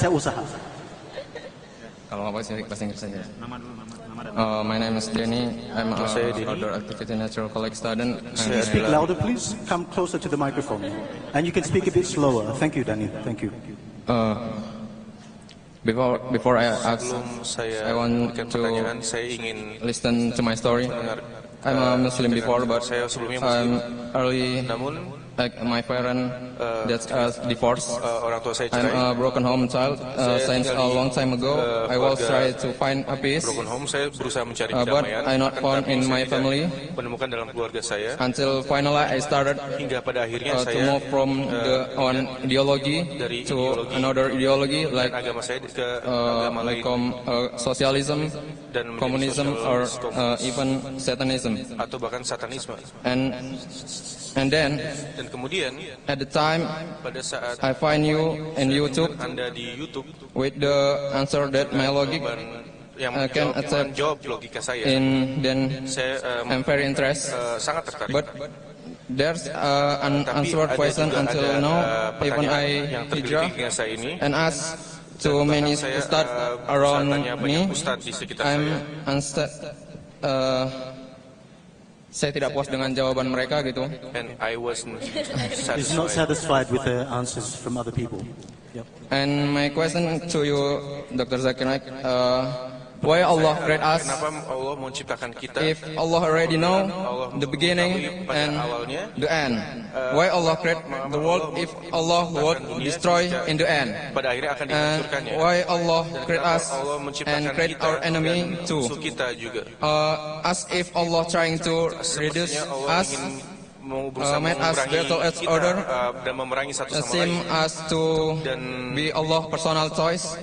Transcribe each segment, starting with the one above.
saya usaha. Kalau apa sih bahasa Inggris saja. My name is Denny. I'm a outdoor activity natural college student. Can you speak louder, please? Come closer to the microphone. And you can speak a bit slower. Thank you, Danny. Thank you. Before I ask, I want to listen to my story. I'm a Muslim before, but I'm early. Like my parents that divorced. I'm a broken home child. Since a long time ago, I was trying to find a peace, but I not found in my family. Until finally I started to move from one ideology to another ideology, like socialism, communism, or even Satanism. And then, at the time, I find you in YouTube with the answer that my logic can accept. Then I'm very interested. But there's an unanswered question until now. Even I hijrah and ask to many ustad around me, I'm saya tidak puas dengan jawaban mereka gitu. And I wasn't He's not satisfied with the answers from other people. Yep. And my question to you, Dr. Zakir Naik, why Allah create us if Allah already know the beginning and the end? Why Allah create the world if Allah would destroy in the end? And why Allah create us and create our enemy too? As if Allah trying to reduce us, made us battle each other, seem us to be Allah personal choice.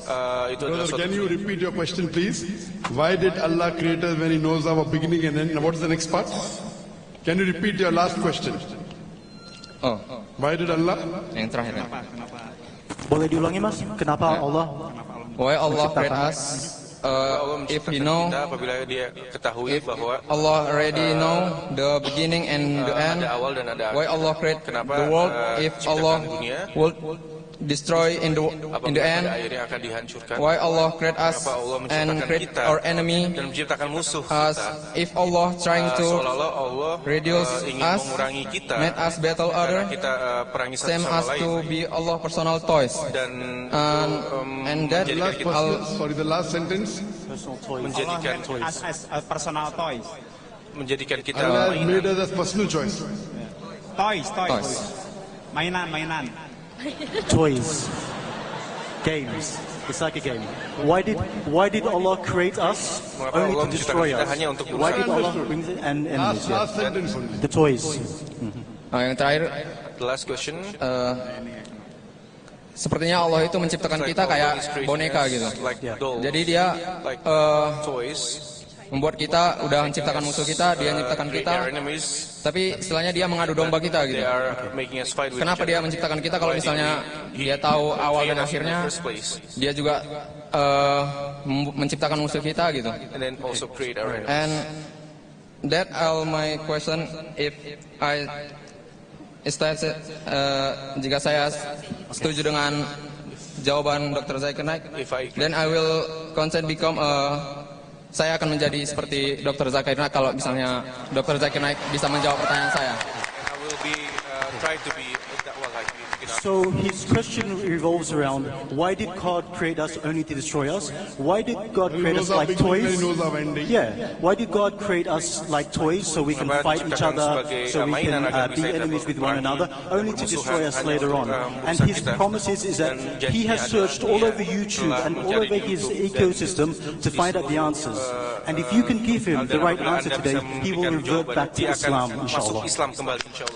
Can you repeat your question, please? Why did Allah create us when He knows our beginning and end? What is the next part? Can you repeat your last question? Oh, why did Allah? Yang terakhir. Boleh diulangi, Mas? Kenapa Allah? Why Allah create us? If He know, if Allah already know the beginning and the end, why Allah create the world if Allah would destroy in the end? Why Allah create us and create our enemy as if Allah trying to reduce us, make us battle other, same as to be Allah personal toys. And that sorry, the last sentence. Menjadikan as personal toys. Menjadikan kita Allah made us as personal choice. Toys. Mainan. Toys, games. It's like a game. Why did Allah create us only to destroy us? Why did Allah bring the enemies? Last sentence. The toys. Yang terakhir, the last question. Sepertinya Allah itu menciptakan kita kayak boneka gitu. Jadi Dia membuat kita, udah menciptakan musuh kita, Dia menciptakan kita, tapi istilahnya Dia mengadu domba kita gitu. Kenapa Dia menciptakan kita kalau misalnya Dia tahu awal dan akhirnya? Dia juga menciptakan musuh kita gitu. And that all my question. If I jika saya setuju dengan jawaban Dr. Zakir Naik, then I will consent become saya akan menjadi seperti Dr. Zakir Naik kalau misalnya Dr. Zakir Naik bisa menjawab pertanyaan saya. So his question revolves around, why did God create us only to destroy us? Why did God create us like toys? Yeah. Why did God create us like toys so we can fight each other, so we can be enemies with one another, only to destroy us later on? And his promise is that he has searched all over YouTube and all over his ecosystem to find out the answers. And if you can give him the right answer today, he will revert back to Islam, inshallah.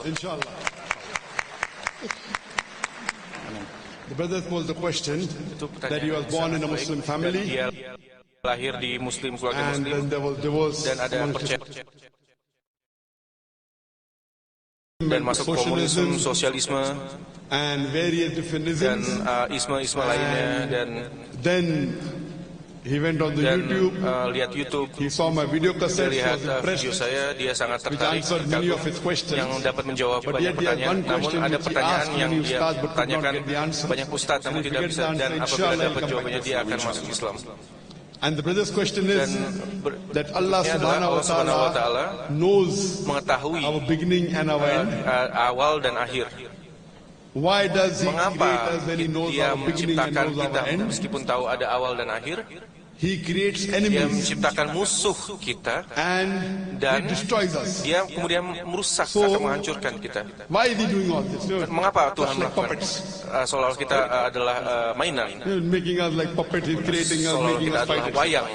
Inshallah. The brother posed the question that he was born in a Muslim family, lahir di Muslim, keluarga and Muslim, then there was divorce dan ada perceraian dan masuk komunisme, sosialisme, and various different dan isms, isme-isme lainnya, dan then He went on the dan YouTube. Lihat YouTube. He saw my video Dia cassette. He lihat was impressed. video saya, dia sangat Which tertarik, answered many of his questions. yang dapat menjawab But banyak yet he had pertanyaan. one Namun question ada which he pertanyaan asked yang many dia ustaz but could not tanyakan get the answer. banyak ustaz, So namun if he tidak gets bisa, the answer, dan apabila inshallah dapat he'll come jawabannya back to dia us, akan inshallah. masuk Islam. And the brother's question is Dan that Allah ini adalah subhanahu Allah Subhanahu wa Ta'ala knows mengetahui our beginning and our end. awal dan akhir. Why does He create Mengapa us when He knows Dia our beginning and menciptakan knows kita our end? meskipun tahu ada awal dan akhir? He creates Dia enemies menciptakan musuh kita and dan He destroys us. dia kemudian merusak So, atau menghancurkan kita. Why is He doing all this? Mengapa Tuhan Just like melakukan? puppets. Seolah kita adalah mainan. Making us like puppets, He's creating us, Seolah making kita us adalah fight. wayang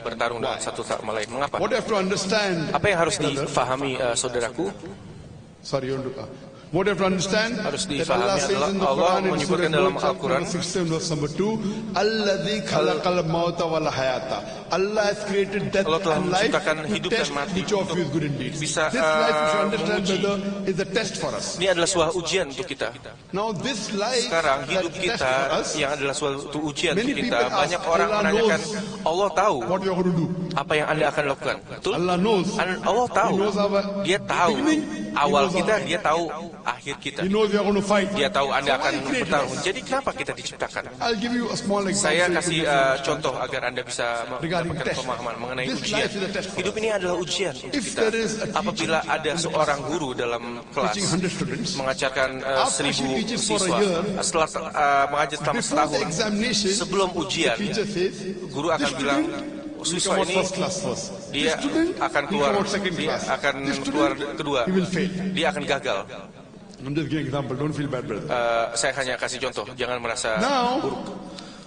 bertarung dengan satu sama lain. Mengapa? What you have to understand, Apa yang harus difahami saudaraku? sorry, you want to, what you have to understand, Harus that Allah difahami says in the adalah Allah Quran, in menyebutkan Surah dalam Nur, chapter Al-Quran, number 16, verse number 2, Alladhi khalaqal mauta wal hayata. Allah has created death Allah telah and life menciptakan to hidup dan test mati which of you is good indeed. bisa, This life, you should understand, menguji. brother, is a test for us. Ini adalah sebuah ujian untuk kita. Now this life, Sekarang that hidup test kita for us, yang adalah suatu ujian many untuk kita. people ask, Banyak orang Allah menanyakan, knows Allah tahu what you are going to do. apa yang Anda akan lakukan. Betul? Allah knows. Allah tahu. He knows our Dia tahu beginning, awal He knows kita, our dia tahu akhir kita. He knows we are going to fight. Dia tahu Anda So akan why create bertarung. us? Jadi kenapa kita diciptakan? I'll give you a small example. Saya so you kasih can listen. contoh agar Anda bisa Regarding mendapatkan test. pemahaman mengenai This ujian. life is a test for Hidup us. ini adalah ujian untuk If kita. there is a teacher Apabila ada in the seorang class guru dalam kelas teaching 100 students, mengajarkan after 1000 she teaches for a siswa, year, setelah mengajar selama before the setahun, examination, sebelum the ujian, teacher says, guru akan this bilang, student will siswa come out ini first class first. dia This student akan will keluar, come out second dia class. akan This keluar student, kedua, he will fail. dia akan gagal. I'm just giving example. Don't feel bad, brother. Saya hanya kasih contoh, jangan merasa Now, buruk.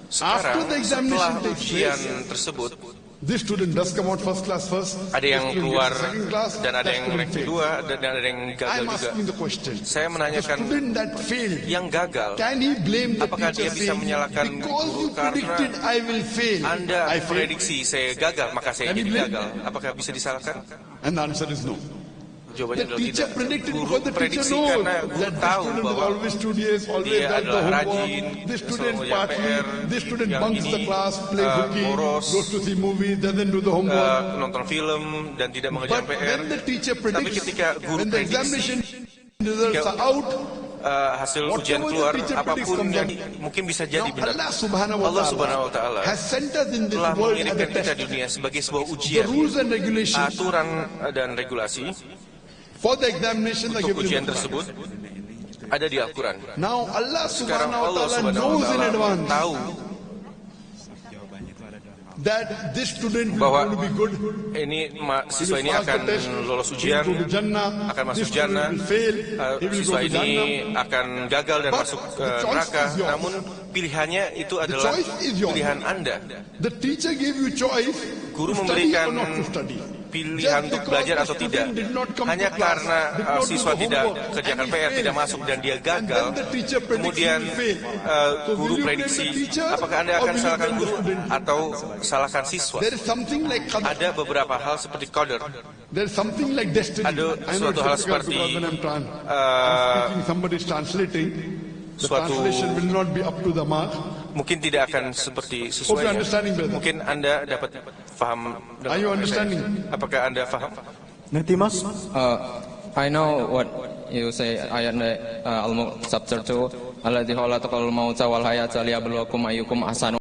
Sekarang, after the examination setelah takes ujian place, tersebut, this student does come out first class first. ada yang this student keluar gets second class, dan ada that yang student rank fails. kedua dan ada yang gagal I'm juga. asking the question. Saya The menanyakan student that failed, yang gagal, can he blame the apakah teacher dia bisa saying, menyalahkan because guru you karena predicted I will fail, Anda I failed? prediksi saya gagal, maka saya Can jadi you blame? gagal. Apakah bisa disalahkan? And the answer is no. Jawabannya The adalah teacher tidak. predicted Guru because the teacher prediksi knows karena guru that this tahu student is bahwa always studious, always dia does the adalah homework. rajin, This student selalu partly, PR, this student yang bunks ini, the class, plays hooky, boros, goes to see movies, doesn't do the homework. nonton film dan tidak mengerjakan But PR. when the teacher Tapi predicts, ketika guru when the prediksi, examination results are out, hasil whatever ujian the keluar, teacher predicts apapun comes yang out. mungkin bisa jadi now benar. Allah subhanahu Allah Subhanahu wa Taala Ta'ala has sent us in this telah world as a mengirimkan kita test. di dunia sebagai sebuah The ujian. rules and regulations Aturan dan regulasi for the examination are untuk given in ujian the tersebut Quran. ada di Al-Quran. Now Allah Sekarang subhanahu wa Allah ta'ala Subhanahu wa knows in Ta'ala advance tahu that this student will bahwa going to be good. ini siswa He ini will pass akan the test, lolos he ujian, will go to Jannah, akan masuk this student jannah, will fail, he will siswa go to ini Jahannam. akan gagal dan But masuk the choice neraka. is yours. Namun pilihannya itu adalah choice is yours. pilihan Anda. The teacher gave you choice Guru to study memberikan or not to study. pilihan untuk belajar atau tidak. Hanya karena siswa tidak kerjakan PR, tidak masuk dan dia gagal, kemudian guru prediksi, apakah Anda akan salahkan guru atau salahkan siswa? There is something like qadar. Ada beberapa hal seperti qadar. There is something like destiny. Ada I know suatu it's hal difficult seperti, because when I'm speaking, somebody is translating. The suatu- translation will not be up to the mark. Mungkin tidak akan seperti Hope sesuai. you're understanding, brother. Mungkin Anda dapat paham. Are you understanding? Apakah Anda paham? Nanti Mas, I know what you say ayat Al-Mulk chapter 2 alladzi khalaqal mauta wal hayata liyabluwakum ayyukum ahsanu